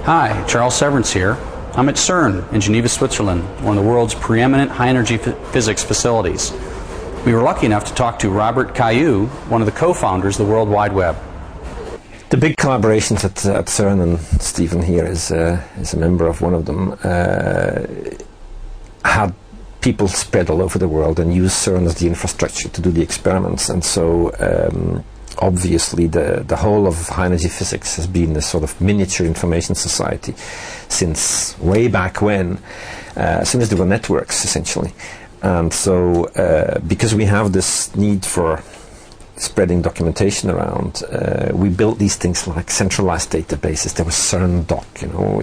Hi, Charles Severance here. I'm at CERN in Geneva, Switzerland, one of the world's preeminent high-energy physics facilities. We were lucky enough to talk to Robert Cailliau, one of the co-founders of the World Wide Web. The big collaborations at CERN, and Stephen here is a member of one of them, had people spread all over the world and used CERN as the infrastructure to do the experiments. And so obviously the whole of high-energy physics has been a sort of miniature information society since way back when, as soon as there were networks, essentially. And so because we have this need for spreading documentation around, we built these things like centralized databases. There was CERN doc,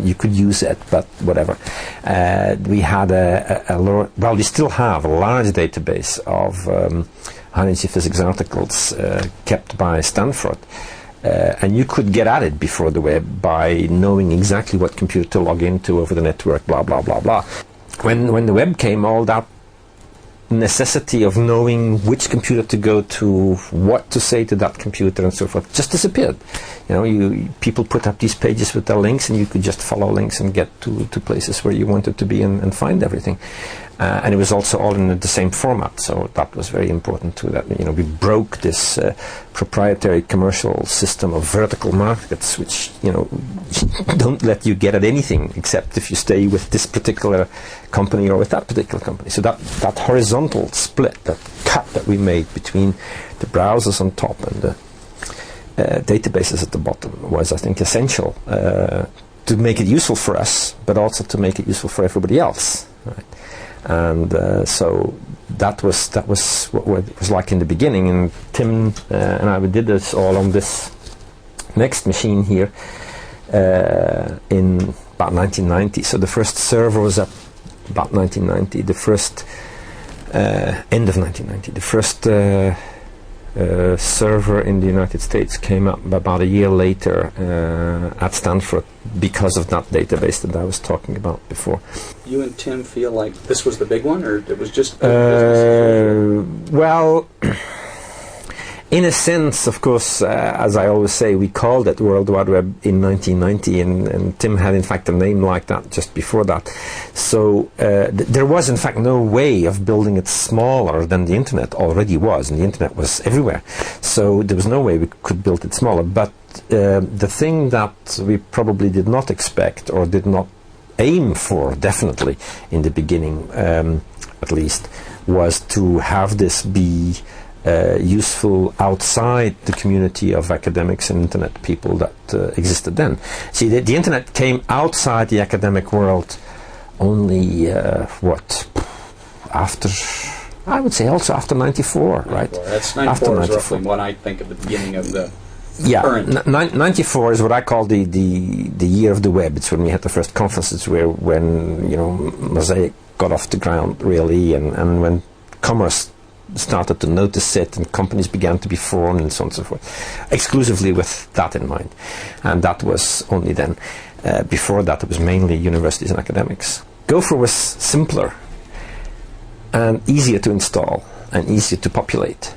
you could use it, but whatever. We had we still have a large database of high-energy physics articles kept by Stanford, and you could get at it before the web by knowing exactly what computer to log into over the network, blah blah blah blah. When the web came, all that necessity of knowing which computer to go to, what to say to that computer and so forth, just disappeared. People put up these pages with their links, and you could just follow links and get to places where you wanted to be and find everything. And it was also all in the same format, so that was very important too. That we broke this proprietary commercial system of vertical markets, which don't let you get at anything except if you stay with this particular company or with that particular company. So that horizontal split, that cut that we made between the browsers on top and the databases at the bottom was, I think, essential to make it useful for us, but also to make it useful for everybody else. Right? And so that was what it was like in the beginning. And Tim and I, we did this all on this next machine here in about 1990. So the first server was up about 1990. The first end of 1990. The first server in the United States came up about a year later at Stanford because of that database that I was talking about before. You and Tim feel like this was the big one, or it was just well, in a sense, of course, as I always say, we called it World Wide Web in 1990, and Tim had in fact a name like that just before that. So there was in fact no way of building it smaller than the internet already was, and the internet was everywhere. So there was no way we could build it smaller. But the thing that we probably did not expect, or did not aim for, definitely in the beginning at least, was to have this be useful outside the community of academics and internet people that existed then. See, the internet came outside the academic world only after, I would say also after 94, right? That's 94 is roughly when I think of the beginning of the current. 94 is what I call the year of the web. It's when we had the first conferences when Mosaic got off the ground really, and when commerce started to notice it, and companies began to be formed, and so on and so forth, exclusively with that in mind. And that was only then. Before that, it was mainly universities and academics. Gopher was simpler and easier to install and easier to populate,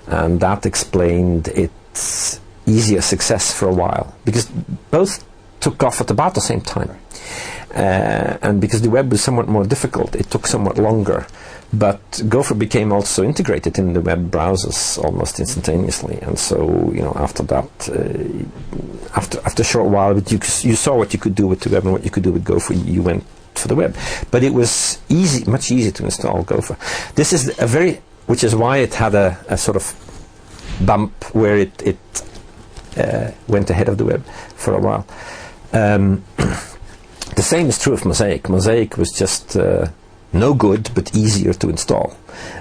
and that explained its easier success for a while, because both took off at about the same time. And because the web was somewhat more difficult, it took somewhat longer. But Gopher became also integrated in the web browsers almost instantaneously, and so after that, after a short while, you saw what you could do with the web and what you could do with Gopher. You went for the web, but it was much easier to install Gopher. This is which is why it had a sort of bump where it went ahead of the web for a while. The same is true of Mosaic. Mosaic was just no good, but easier to install,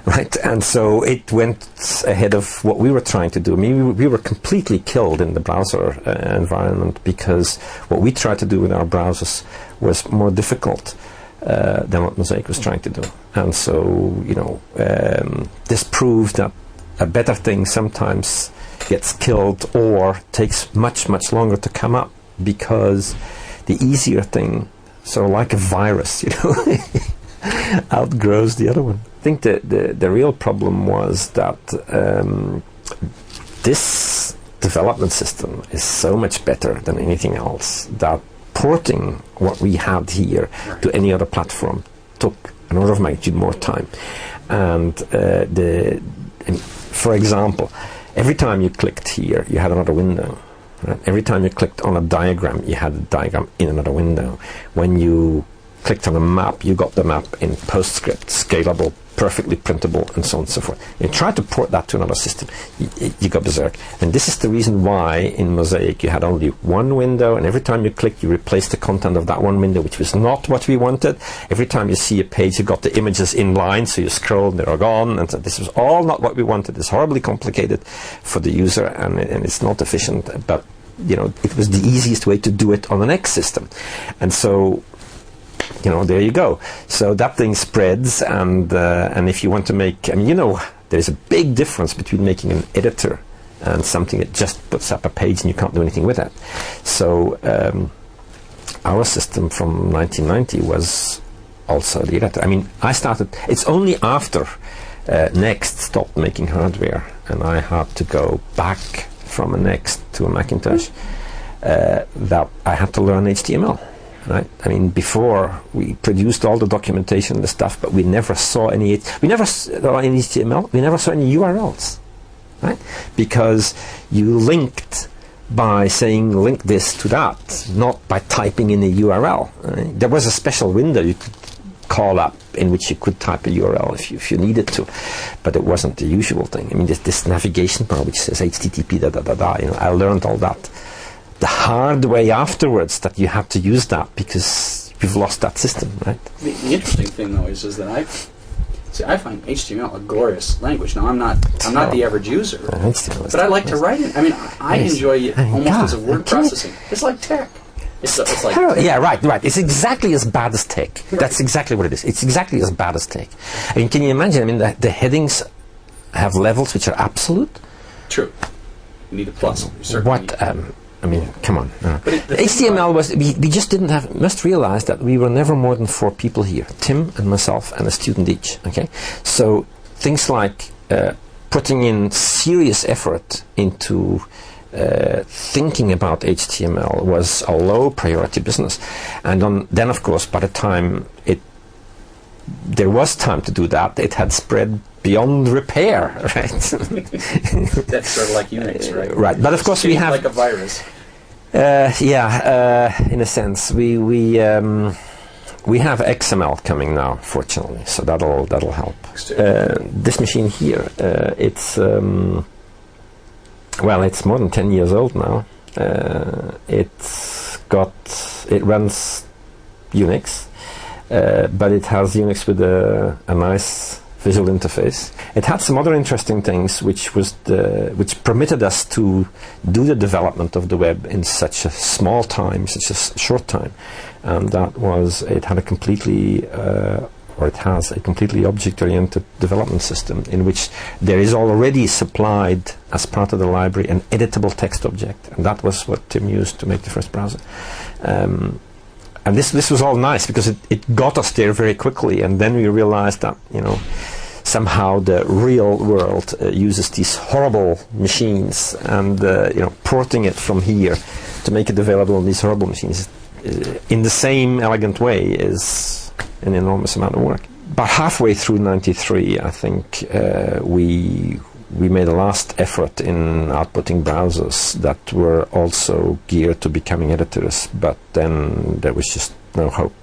right? And so it went ahead of what we were trying to do. I mean, we were completely killed in the browser environment, because what we tried to do with our browsers was more difficult than what Mosaic was trying to do. And so, this proved that a better thing sometimes gets killed or takes much, much longer to come up, because the easier thing, sort of like a virus, outgrows the other one. I think the real problem was that this development system is so much better than anything else that porting what we had here to any other platform took an order of magnitude more time. And for example, every time you clicked here, you had another window. Right? Every time you clicked on a diagram, you had a diagram in another window. When you clicked on a map, you got the map in PostScript, scalable, perfectly printable, and so on and so forth. You tried to port that to another system, you got berserk. And this is the reason why in Mosaic you had only one window, and every time you clicked, you replaced the content of that one window, which was not what we wanted. Every time you see a page, you got the images in line, so you scroll, and they're gone. And so this was all not what we wanted. It's horribly complicated for the user, and it's not efficient. But it was the easiest way to do it on an X system, and so. There you go. So that thing spreads, and if you want to make, there's a big difference between making an editor and something that just puts up a page and you can't do anything with it. So our system from 1990 was also the editor. I started. It's only after Next stopped making hardware, and I had to go back from a Next to a Macintosh that I had to learn HTML. Right? Before we produced all the documentation and the stuff, but we never saw any HTML. We never saw any URLs, right? Because you linked by saying link this to that, not by typing in a URL. Right? There was a special window you could call up in which you could type a URL if you needed to, but it wasn't the usual thing. This navigation bar which says HTTP I learned all that the hard way afterwards, that you have to use that because you've lost that system, right? The interesting thing though is that I find HTML a glorious language. Now I'm not the average user, but I like to write it. I enjoy it almost as a word processing. It's like tech. It's like yeah, right. It's exactly as bad as tech. Right. That's exactly what it is. It's exactly as bad as tech. Can you imagine? The headings have levels which are absolute. True. You need a plus. Come on. HTML was, we just didn't have, must realize that we were never more than 4 people here, Tim and myself and a student each, okay? So things like putting in serious effort into thinking about HTML was a low priority business. And then of course, by the time there was time to do that, it had spread beyond repair, right? That's sort of like Unix, right? Right, but of course we have like a virus. In a sense, we have XML coming now, fortunately, so that'll help. This machine here, it's more than 10 years old now. It runs Unix, but it has Unix with a nice visual interface. It had some other interesting things which permitted us to do the development of the web in such a small time, such a short time, and that was it has a completely object-oriented development system in which there is already supplied as part of the library an editable text object, and that was what Tim used to make the first browser. And this was all nice because it got us there very quickly, and then we realized that somehow the real world uses these horrible machines, and porting it from here to make it available on these horrible machines in the same elegant way is an enormous amount of work. About halfway through '93, I think we made a last effort in outputting browsers that were also geared to becoming editors, but then there was just no hope.